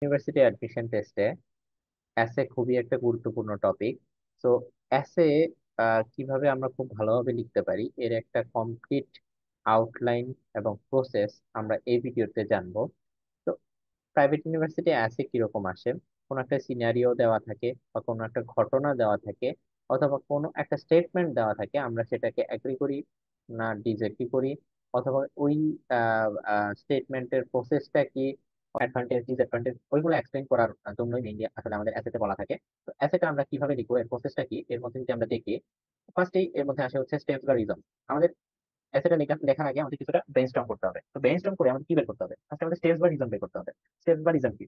University admission টেস্টে এসে খুবই একটা গুরুত্বপূর্ণ টপিক। তো এসে কিভাবে আমরা খুব ভালোভাবে লিখতে পারি এর একটা কমপ্লিট আউটলাইন এবং প্রসেস আমরা এই ভিডিওতে জানবো। তো প্রাইভেট ইউনিভার্সিটি এসে কিরকম আসে, কোনো একটা সিনারিও দেওয়া থাকে বা কোনো একটা ঘটনা দেওয়া থাকে অথবা কোনো একটা স্টেটমেন্ট দেওয়া থাকে, আমরা সেটাকে এগ্রি করি না ডিসএগ্রি করি, অথবা ওই স্টেটমেন্টের প্রসেসটা কি, অ্যাডভান্টেজ ডিসঅ্যাডভান্টেজ ওইগুলো এক্সপ্লেইন করার জন্যই মেইনলি আসলে আমাদের এসেতে বলা থাকে। তো এসেটা আমরা কিভাবে লিখবো, এর প্রসেসটা কি, এর মধ্যে যদি আমরা দেখি, ফার্স্টেই এর মধ্যে আসে হচ্ছে স্টেপস বা রিজন। আমাদের এসেটা লেখার আগে আমাদের কিছুটা ব্রেনস্টর্ম করতে হবে। তো ব্রেনস্টর্ম করে আমাদের কি বের করতে হবে, ফার্স্টে আমাদের স্টেপস বা রিজন বের করতে হবে। স্টেপস বা রিজন কি,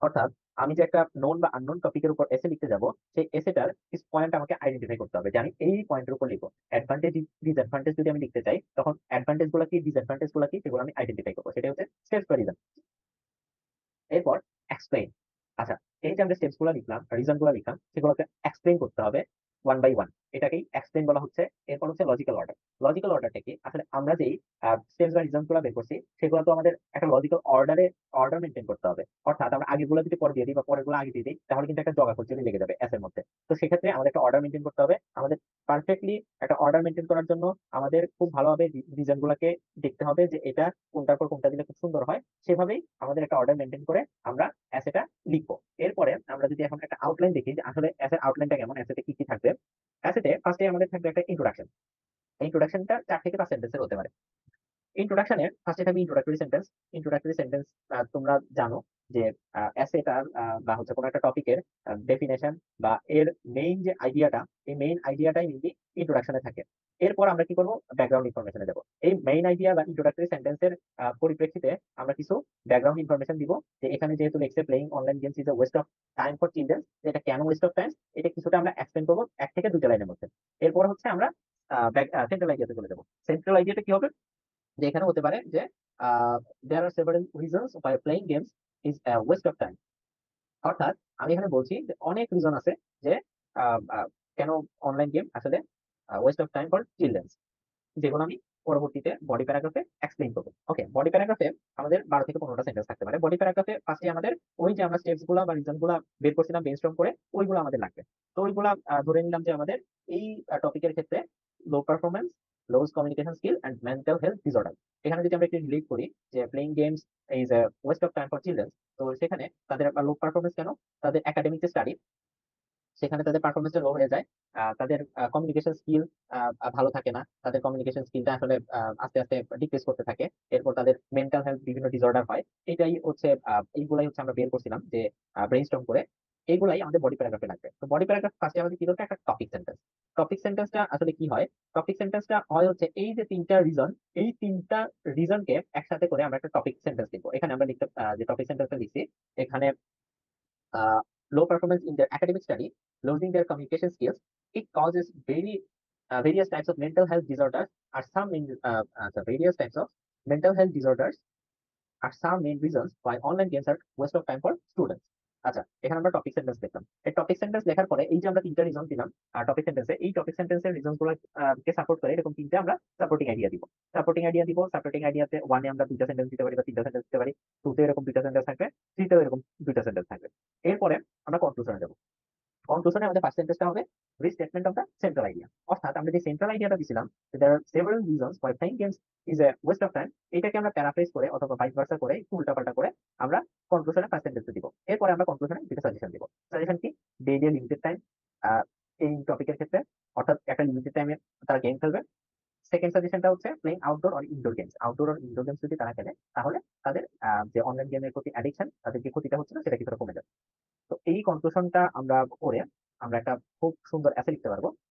অর্থাৎ আমি যে একটা নোন বা আননোন টপিকের উপর এসে লিখতে যাব, সেই এসেটার কিছু পয়েন্ট আমাকে আইডেন্টিফাই করতে হবে যে আমি এই পয়েন্টের উপর লিখবো। অ্যাডভান্টেজ ডিসঅ্যাডভান্টেজ যদি আমি লিখতে চাই, তখন অ্যাডভান্টেজ গুলো কি ডিসঅ্যাডভান্টেজ গুলো কি সেগুলো আমি আইডেন্টিফাই করবো, সেটা হচ্ছে স্টেপস বা রিজন। এরপর এক্সপ্লেইন। আচ্ছা, এই যে আমরা স্টেপস গুলো লিখলাম, রিজন গুলো লিখলাম, সেগুলোকে এক্সপ্লেইন করতে হবে ওয়ান বাই ওয়ান। এটাকেই এক্সপ্লেইন বলা হচ্ছে। এরপর হচ্ছে লজিক্যাল অর্ডার। লজিক্যাল অর্ডারটা কি, আসলে আমরা যেই স্টেপস বা রিজন গুলো বের করছি সেগুলো তো আমাদের একটা লজিক্যাল অর্ডার মেনটেন করতে হবে। অর্থাৎ আমরা আগের গুলো যদি পরে দিয়ে দিই বা পরের গুলো আগে দিয়ে দিই, তাহলে কিন্তু একটা জগাখরচুরি লেগে যাবে এস এর মধ্যে। তো সেক্ষেত্রে আমাদের একটা অর্ডার মেনটেন করতে হবে। আমাদের পারফেক্টলি একটা অর্ডার মেনটেন করার জন্য আমাদের খুব ভালোভাবে রিজন গুলাকে দেখতে হবে যে এটা কোনটার পর কোনটা দিলে খুব সুন্দর হয়। সেভাবেই আমাদের একটা অর্ডার মেনটেন করে আমরা অ্যাসেটা লিখবো। এরপরে আমরা যদি এখন একটা আউটলাইন দেখি যে আসলে অ্যাসের আউটলাইনটা কেমন, অ্যাসেতে কি কি থাকবে। অ্যাসেতে ফার্স্টে আমাদের থাকবে একটা ইন্ট্রোডাকশন। ইন্ট্রোডাকশনটা 4 থেকে 5 সেন্টেন্সের হতে পারে। ইন্ট্রোডাকশনের ফার্স্টে থাকবে ইন্ট্রোডাক্টরি সেন্টেন্স। ইন্ট্রোডাক্টরি সেন্টেন্স তোমরা জানো যে এসেটার বা হচ্ছে কোনো একটা টপিকের ডেফিনেশন বা এর মেইন যে আইডিয়াটা, এই মেইন আইডিয়াটাই মেইনলি ইন্ট্রোডাকশনে থাকে। এরপর আমরা কি করবো, ব্যাকগ্রাউন্ড ইনফরমেশনে দেবো। এই মেইন আইডিয়া বা ইন্ট্রোডাক্টরি সেন্টেন্সের পরিপ্রেক্ষিতে আমরা কিছু ব্যাকগ্রাউন্ড ইনফরমেশন দিব। যে এখানে যেহেতু লেখছে playing online games is a waste of time for children, এটা কেন ওয়েস্ট অফ টাইম, এটা কিছুটা আমরা এক্সপ্লেন করবো 1 থেকে 2টা লাইনের মধ্যে। এরপর হচ্ছে আমরা সেন্ট্রাল আইডিয়াতে চলে যাবো। সেন্ট্রাল আইডিয়াটা কি হবে, যে এখানে হতে পারে যে there are several reasons by playing games is waste of time. অর্থাৎ আমি এখানে বলছি যে অনেক রিজন আছে যে আহ, আহ, কেন অনলাইন গেম আসলে West of time for children's, যেগুলো আমি পরবর্তীতে বডি প্যারাগ্রাফে এক্সপ্লেইন করবো। ওকে, বডি প্যারাগ্রাফে আমাদের 12 থেকে 15টা সেন্টেন্স থাকতে পারে। বডি প্যারাগ্রাফে ফার্স্টে আমাদের ওই যে আমরা স্টেপস গুলা বা রিজন গুলা বের করছিলাম ব্রেনস্টর্ম করে, ওইগুলো আমাদের লাগবে। তো ওইগুলা ধরে নিলাম যে আমাদের এই টপিকের ক্ষেত্রে low performance, lose communication skill and mental health disorder. এখানে যদি আমরা একটু রিলেট করি যে playing games is a waste of time for children, তো সেখানে তাদের লো পারফরমেন্স কেন, তাদের একাডেমিক স্টাডি সেখানে তাদের পারফরমেন্সটা লো হয়ে যায়। তাদের কমিউনিকেশন স্কিল ভালো থাকে না, তাদের কমিউনিকেশন স্কিলটা আসলে আস্তে আস্তে ডিক্রিজ করতে থাকে। এরপর তাদের মেন্টাল হেলথ বিভিন্ন ডিসঅর্ডার হয়। এটাই হচ্ছে এইগুলাই হচ্ছে আমরা বের করছিলাম যে ব্রেইনস্টর্ম করে। এইগুলাই আমাদের বডি প্যারাগ্রাফে লাগবে। তো বডি প্যারাগ্রাফ ফার্স্টে আমাদের কি দরকার, একটা টপিক সেন্টেন্স। টপিক সেন্টেন্সটা আসলে কি হয়, টপিক সেন্টেন্সটা হয় হচ্ছে এই যে 3টা রিজন, এই 3টা রিজনকে একসাথে করে আমরা একটা টপিক সেন্টেন্স লিখবো। এখানে আমরা লিখতে যে টপিক সেন্টেন্সটা লিখছি, এখানে low performance in their academic study, losing their communication skills. It causes various types of mental health disorders. Are some in the various types of mental health disorders are some main reasons why online games are waste of time for students. আচ্ছা, এখানে আমরা topic sentence লিখলাম। এই topic sentence লেখার পরে এই যে আমরা 3টা রিজন দিলাম টপিক সেন্টেন্সে, এই টপিক সেন্টেন্সের রিজন গুলো কে সাপোর্ট করে এরকম 3টে আমরা সাপোর্টিং আইডিয়া দিব। সাপোর্টিং আইডিয়া দিব, সাপোর্টিং আইডিয়াতে ওয়ানে আমরা 2টা সেন্টেন্স দিতে পারি বা 3টা সেন্টেন্স দিতে পারি, টুতে এরকম 2টা সেন্টেন্স থাকবে, থ্রিতেও এরকম 2টা সেন্টেন্স থাকবে। এরপরে আমরা কনক্লুশনে যাবো। কনক্লুশনে আমাদের ফার্স্ট সেন্টেন্সটা হবে restatement of the central idea. অর্থাৎ আমরা যে সেন্ট্রাল আইডিয়াটা দিছিলাম, there are several reasons for playing games is a waste of time, এটাকে আমরা প্যারাফ্রেজ করে অথবা ভাইস ভার্সা করে একটু উল্টাপাল্টা করে আমরা কনক্লুশনে ফার্স্ট সেন্টেন্সে দিব। এরপরে আমরা কনক্লুশনে দুটো সাজেশন দিব। সাজেশন কি, ডেইলি লিমিটেড টাইম এই টপিকের ক্ষেত্রে, অর্থাৎ একটা লিমিটেড টাইমে তারা গেম খেলবে। সেকেন্ড সাজেশনটা হচ্ছে playing outdoor or indoor games. Outdoor or indoor games যদি তারা খেলে, তাহলে তাদের যে অনলাইন গেমের প্রতি অ্যাডিকশন, তাদের যে ক্ষতিটা হচ্ছে না সেটা কিছুটা কমে যাবে। তো এই কনক্লুশনটা আমরা করে আমরা একটা খুব সুন্দর এসে লিখতে পারবো।